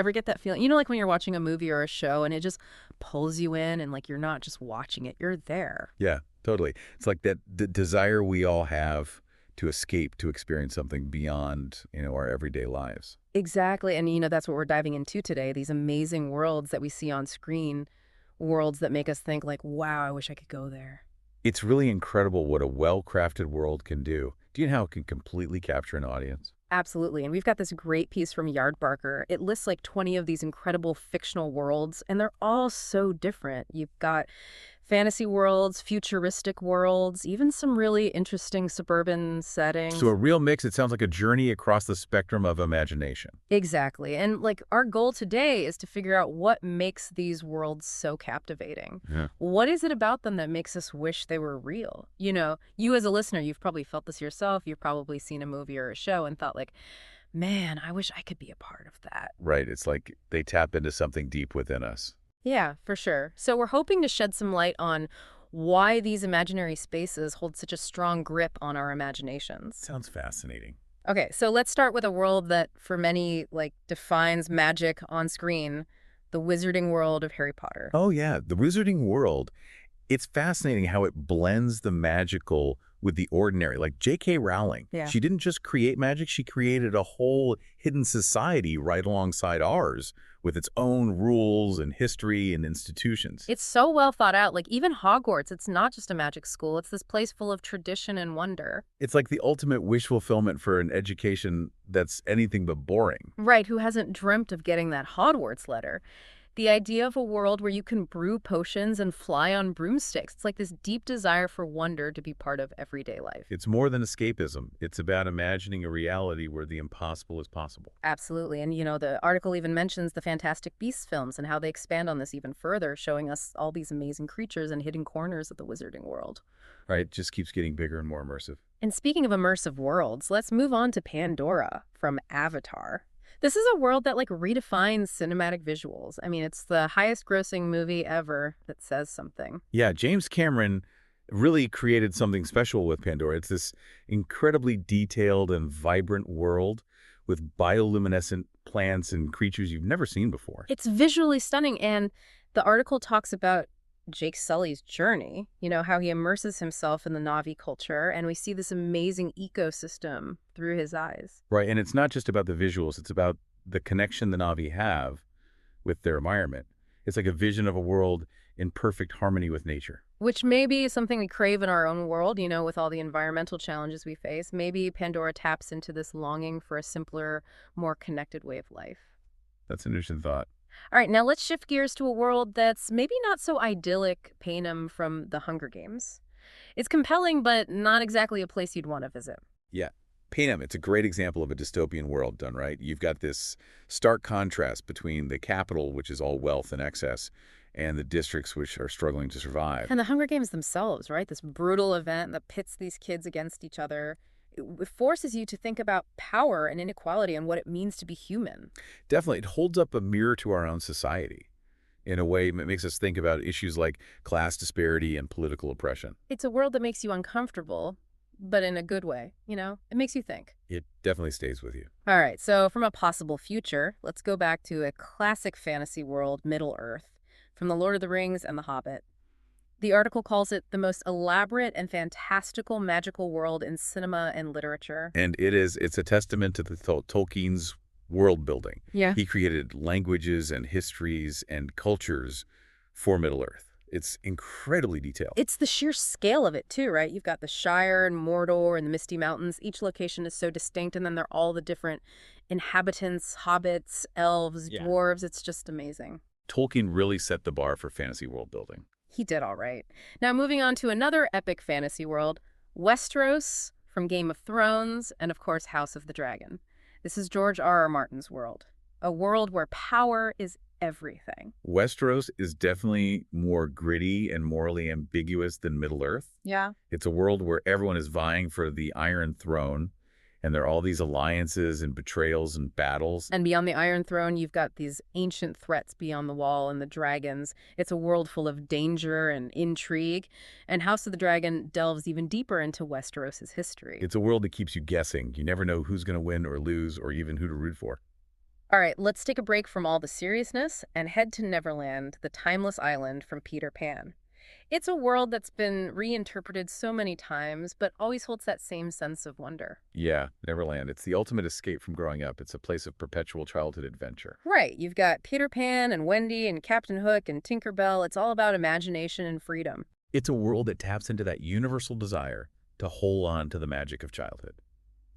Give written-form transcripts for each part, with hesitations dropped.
Ever get that feeling? You know, like when you're watching a movie or a show and it just pulls you in and like you're not just watching it, you're there. Yeah, totally. It's like that desire we all have to escape, to experience something beyond, our everyday lives. Exactly. And, that's what we're diving into today, these amazing worlds that we see on screen, worlds that make us think like, wow, I wish I could go there. It's really incredible what a well-crafted world can do. Do you know how it can completely capture an audience? Absolutely. And we've got this great piece from Yardbarker. It lists like 20 of these incredible fictional worlds, and they're all so different. You've got fantasy worlds, futuristic worlds, even some really interesting suburban So a settings. real mix, it sounds like a journey across the spectrum of imagination. Exactly. And like our goal today is to figure out what makes these worlds so captivating. Yeah. What is it about them that makes us wish they were real? You as a listener, you've probably felt this yourself. You've probably seen a movie or a show and thought like, man, I wish I could be a part of that. Right. It's like they tap into something deep within us. Yeah, for sure. So we're hoping to shed some light on why these imaginary spaces hold such a strong grip on our imaginations. Sounds fascinating. Okay, so let's start with a world that for many like defines magic on screen, the wizarding world of Harry Potter. Oh, yeah. The Wizarding World, it's fascinating how it blends the magical with the ordinary. Like J.K. Rowling, Yeah. she didn't just create magic, she created a whole hidden society right alongside ours with its own rules and history and institutions. It's so well thought out. Like even Hogwarts, it's not just a magic school. It's this place full of tradition and wonder. It's like the ultimate wish fulfillment for an education that's anything but boring. Right, who hasn't dreamt of getting that Hogwarts letter? The idea of a world where you can brew potions and fly on broomsticks. It's like this deep desire for wonder to be part of everyday life. It's more than escapism. It's about imagining a reality where the impossible is possible. Absolutely. And, the article even mentions the Fantastic Beasts films and how they expand on this even further, showing us all these amazing creatures and hidden corners of the wizarding world. Right? It just keeps getting bigger and more immersive. And speaking of immersive worlds, let's move on to Pandora from Avatar. This is a world that redefines cinematic visuals. I mean, it's the highest grossing movie ever that says something. Yeah, James Cameron really created something special with Pandora. It's this incredibly detailed and vibrant world with bioluminescent plants and creatures you've never seen before. It's visually stunning, and the article talks about Jake Sully's journey, how he immerses himself in the Na'vi culture, and we see this amazing ecosystem through his eyes. Right, and it's not just about the visuals, it's about the connection the Na'vi have with their environment. It's like a vision of a world in perfect harmony with nature. Which may be something we crave in our own world, with all the environmental challenges we face. Maybe Pandora taps into this longing for a simpler, more connected way of life. That's an interesting thought. All right, now let's shift gears to a world that's maybe not so idyllic, Panem from the Hunger Games. It's compelling, but not exactly a place you'd want to visit. Yeah. Panem, it's a great example of a dystopian world done right. You've got this stark contrast between the capital, which is all wealth and excess, and the districts which are struggling to survive. And the Hunger Games themselves, right? This brutal event that pits these kids against each other. It forces you to think about power and inequality and what it means to be human. Definitely, it holds up a mirror to our own society. In a way, it makes us think about issues like class disparity and political oppression. It's a world that makes you uncomfortable, but in a good way, It makes you think. It definitely stays with you. All right, so from a possible future, let's go back to a classic fantasy world, Middle-earth, from The Lord of the Rings and The Hobbit. The article calls it the most elaborate and fantastical magical world in cinema and literature. And it's a testament to the Tolkien's world building. Yeah. He created languages and histories and cultures for Middle-earth. It's incredibly detailed. It's the sheer scale of it, too, right? You've got the Shire and Mordor and the Misty Mountains. Each location is so distinct, and then they're all the different inhabitants, hobbits, elves, dwarves. It's just amazing. Tolkien really set the bar for fantasy world building. He did all right. Now, moving on to another epic fantasy world, Westeros from Game of Thrones, and of course, House of the Dragon. This is George R.R. Martin's world, a world where power is everything. Westeros is definitely more gritty and morally ambiguous than Middle-earth. Yeah. It's a world where everyone is vying for the Iron Throne, and there are all these alliances and betrayals and battles. And beyond the Iron Throne, you've got these ancient threats beyond the wall and the dragons. It's a world full of danger and intrigue. And House of the Dragon delves even deeper into Westeros' history. It's a world that keeps you guessing. You never know who's going to win or lose or even who to root for. All right, let's take a break from all the seriousness and head to Neverland, the timeless island from Peter Pan. It's a world that's been reinterpreted so many times, but always holds that same sense of wonder. Yeah, Neverland. It's the ultimate escape from growing up. It's a place of perpetual childhood adventure. Right, you've got Peter Pan and Wendy and Captain Hook and Tinker Bell. It's all about imagination and freedom. It's a world that taps into that universal desire to hold on to the magic of childhood.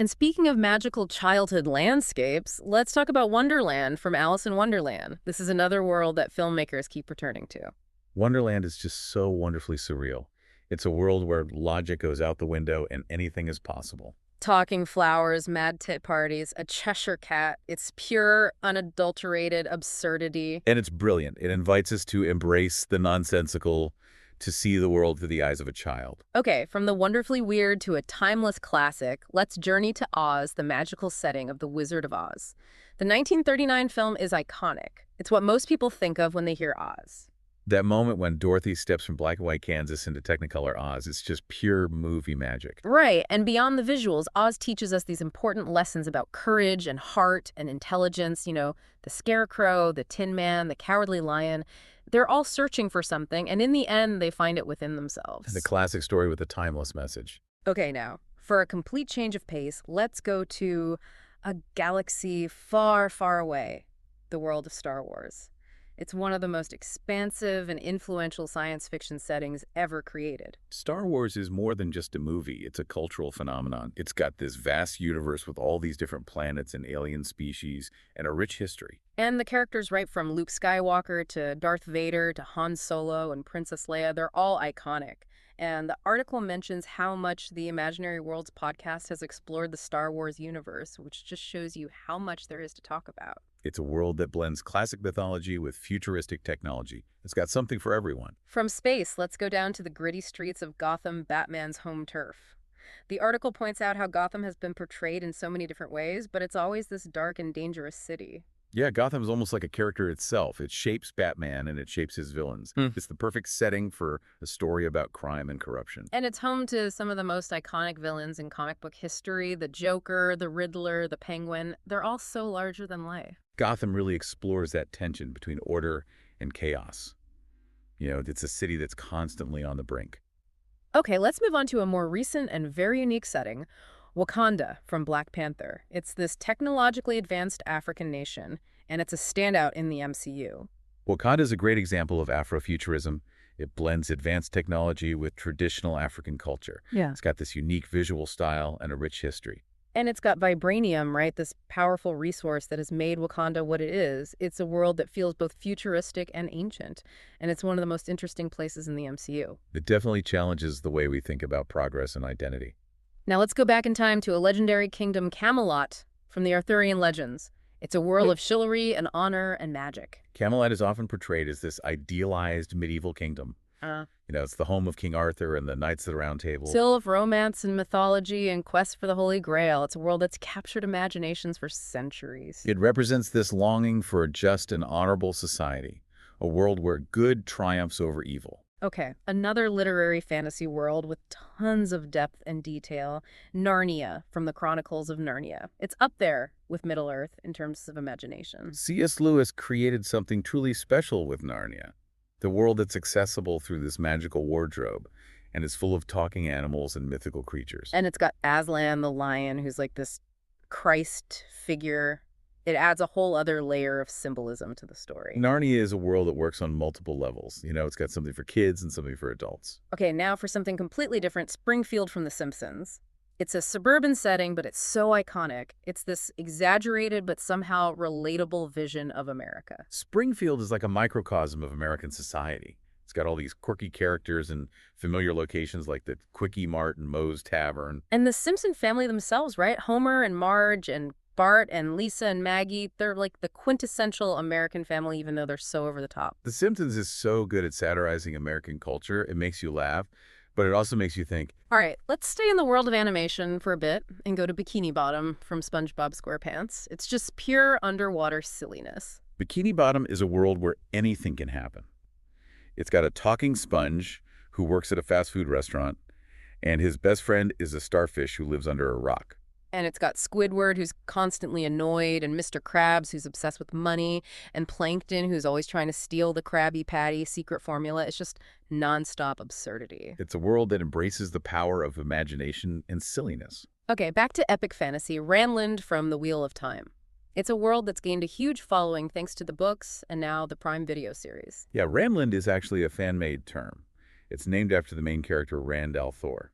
And speaking of magical childhood landscapes, let's talk about Wonderland from Alice in Wonderland. This is another world that filmmakers keep returning to. Wonderland is just so wonderfully surreal. It's a world where logic goes out the window and anything is possible. Talking flowers, mad tit parties, a Cheshire cat. It's pure, unadulterated absurdity. And it's brilliant. It invites us to embrace the nonsensical, to see the world through the eyes of a child. Okay, from the wonderfully weird to a timeless classic, let's journey to Oz, the magical setting of The Wizard of Oz. The 1939 film is iconic. It's what most people think of when they hear Oz. That moment when Dorothy steps from black and white Kansas into Technicolor Oz, it's just pure movie magic. Right, and beyond the visuals, Oz teaches us these important lessons about courage and heart and intelligence. The Scarecrow, the Tin Man, the Cowardly Lion. They're all searching for something, and in the end, they find it within themselves. The classic story with a timeless message. Okay, now, for a complete change of pace, let's go to a galaxy far, far away, the world of Star Wars. It's one of the most expansive and influential science fiction settings ever created. Star Wars is more than just a movie. It's a cultural phenomenon. It's got this vast universe with all these different planets and alien species and a rich history. And the characters right from Luke Skywalker to Darth Vader to Han Solo and Princess Leia, they're all iconic. And the article mentions how much the Imaginary Worlds podcast has explored the Star Wars universe, which just shows you how much there is to talk about. It's a world that blends classic mythology with futuristic technology. It's got something for everyone. From space, let's go down to the gritty streets of Gotham, Batman's home turf. The article points out how Gotham has been portrayed in so many different ways, but it's always this dark and dangerous city. Yeah, Gotham's almost like a character itself. It shapes Batman and it shapes his villains. It's the perfect setting for a story about crime and corruption. And it's home to some of the most iconic villains in comic book history. The Joker, the Riddler, the Penguin. They're all so larger than life. Gotham really explores that tension between order and chaos. It's a city that's constantly on the brink. Okay, let's move on to a more recent and very unique setting. Wakanda from Black Panther. It's this technologically advanced African nation, and it's a standout in the MCU. Wakanda is a great example of Afrofuturism. It blends advanced technology with traditional African culture. Yeah. It's got this unique visual style and a rich history. And it's got vibranium, right? This powerful resource that has made Wakanda what it is. It's a world that feels both futuristic and ancient, and it's one of the most interesting places in the MCU. It definitely challenges the way we think about progress and identity. Now let's go back in time to a legendary kingdom, Camelot, from the Arthurian legends. It's a world of chivalry and honor and magic. Camelot is often portrayed as this idealized medieval kingdom. It's the home of King Arthur and the Knights of the Round Table. Still of romance and mythology and quest for the Holy Grail. It's a world that's captured imaginations for centuries. It represents this longing for a just and honorable society, a world where good triumphs over evil. Okay, another literary fantasy world with tons of depth and detail. Narnia from the Chronicles of Narnia. It's up there with Middle-earth in terms of imagination. C.S. Lewis created something truly special with Narnia. The world that's accessible through this magical wardrobe and is full of talking animals and mythical creatures. And it's got Aslan the lion, who's like this Christ figure. It adds a whole other layer of symbolism to the story. Narnia is a world that works on multiple levels. It's got something for kids and something for adults. Okay, now for something completely different, Springfield from The Simpsons. It's a suburban setting, but it's so iconic. It's this exaggerated but somehow relatable vision of America. Springfield is like a microcosm of American society. It's got all these quirky characters and familiar locations like the Quickie Mart and Moe's Tavern. And the Simpson family themselves, right? Homer and Marge and Bart and Lisa and Maggie, they're like the quintessential American family, even though they're so over the top. The Simpsons is so good at satirizing American culture. It makes you laugh, but it also makes you think. All right, let's stay in the world of animation for a bit and go to Bikini Bottom from SpongeBob SquarePants. It's just pure underwater silliness. Bikini Bottom is a world where anything can happen. It's got a talking sponge who works at a fast food restaurant, and his best friend is a starfish who lives under a rock. And it's got Squidward, who's constantly annoyed, and Mr. Krabs, who's obsessed with money, and Plankton, who's always trying to steal the Krabby Patty secret formula. It's just nonstop absurdity. It's a world that embraces the power of imagination and silliness. Okay, back to epic fantasy, Ranland from The Wheel of Time. It's a world that's gained a huge following thanks to the books and now the Prime Video series. Yeah, Ramland is actually a fan-made term. It's named after the main character, Rand al'Thor.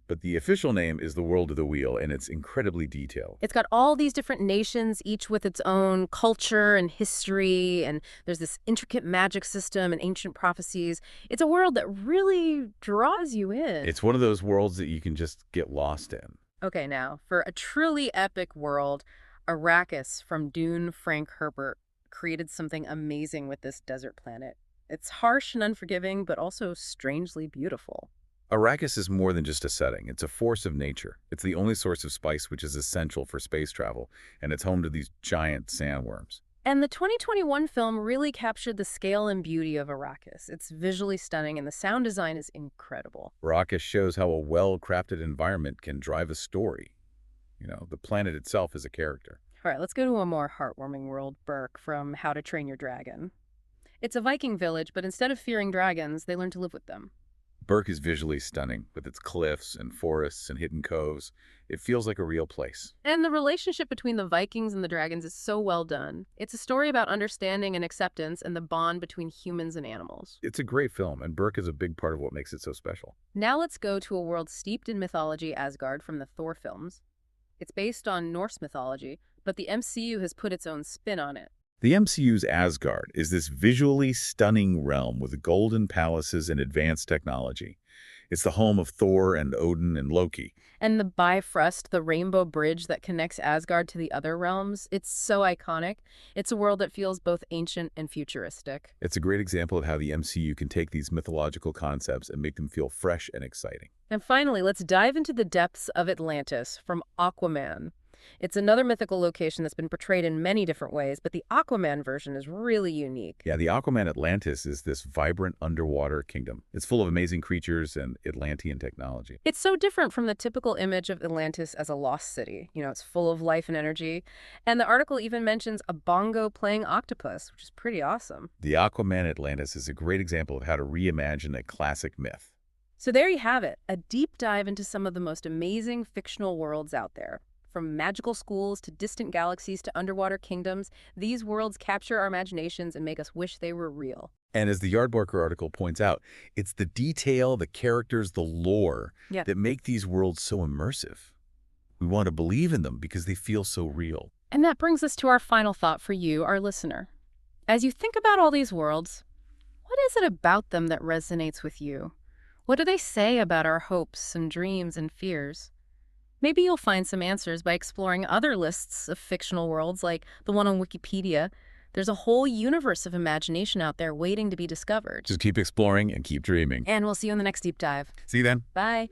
But the official name is The World of the Wheel, and it's incredibly detailed. It's got all these different nations, each with its own culture and history, and there's this intricate magic system and ancient prophecies. It's a world that really draws you in. It's one of those worlds that you can just get lost in. Okay, now, for a truly epic world, Arrakis from Dune Frank Herbert created something amazing with this desert planet. It's harsh and unforgiving, but also strangely beautiful. Arrakis is more than just a setting. It's a force of nature. It's the only source of spice which is essential for space travel, and it's home to these giant sandworms. And the 2021 film really captured the scale and beauty of Arrakis. It's visually stunning, and the sound design is incredible. Arrakis shows how a well-crafted environment can drive a story. The planet itself is a character. All right, let's go to a more heartwarming world, Burke, from How to Train Your Dragon. It's a Viking village, but instead of fearing dragons, they learn to live with them. Burke is visually stunning, with its cliffs and forests and hidden coves. It feels like a real place. And the relationship between the Vikings and the dragons is so well done. It's a story about understanding and acceptance and the bond between humans and animals. It's a great film, and Burke is a big part of what makes it so special. Now let's go to a world steeped in mythology, Asgard, from the Thor films. It's based on Norse mythology, but the MCU has put its own spin on it. The MCU's Asgard is this visually stunning realm with golden palaces and advanced technology. It's the home of Thor and Odin and Loki. And the Bifrost, the rainbow bridge that connects Asgard to the other realms, it's so iconic. It's a world that feels both ancient and futuristic. It's a great example of how the MCU can take these mythological concepts and make them feel fresh and exciting. And finally, let's dive into the depths of Atlantis from Aquaman. It's another mythical location that's been portrayed in many different ways, but the Aquaman version is really unique. Yeah, the Aquaman Atlantis is this vibrant underwater kingdom. It's full of amazing creatures and Atlantean technology. It's so different from the typical image of Atlantis as a lost city. It's full of life and energy. And the article even mentions a bongo-playing octopus, which is pretty awesome. The Aquaman Atlantis is a great example of how to reimagine a classic myth. So there you have it, a deep dive into some of the most amazing fictional worlds out there. From magical schools to distant galaxies to underwater kingdoms, these worlds capture our imaginations and make us wish they were real. And as the Yardbarker article points out, it's the detail, the characters, the lore that make these worlds so immersive. We want to believe in them because they feel so real. And that brings us to our final thought for you, our listener. As you think about all these worlds, what is it about them that resonates with you? What do they say about our hopes and dreams and fears? Maybe you'll find some answers by exploring other lists of fictional worlds like the one on Wikipedia. There's a whole universe of imagination out there waiting to be discovered. Just keep exploring and keep dreaming. And we'll see you in the next deep dive. See you then. Bye.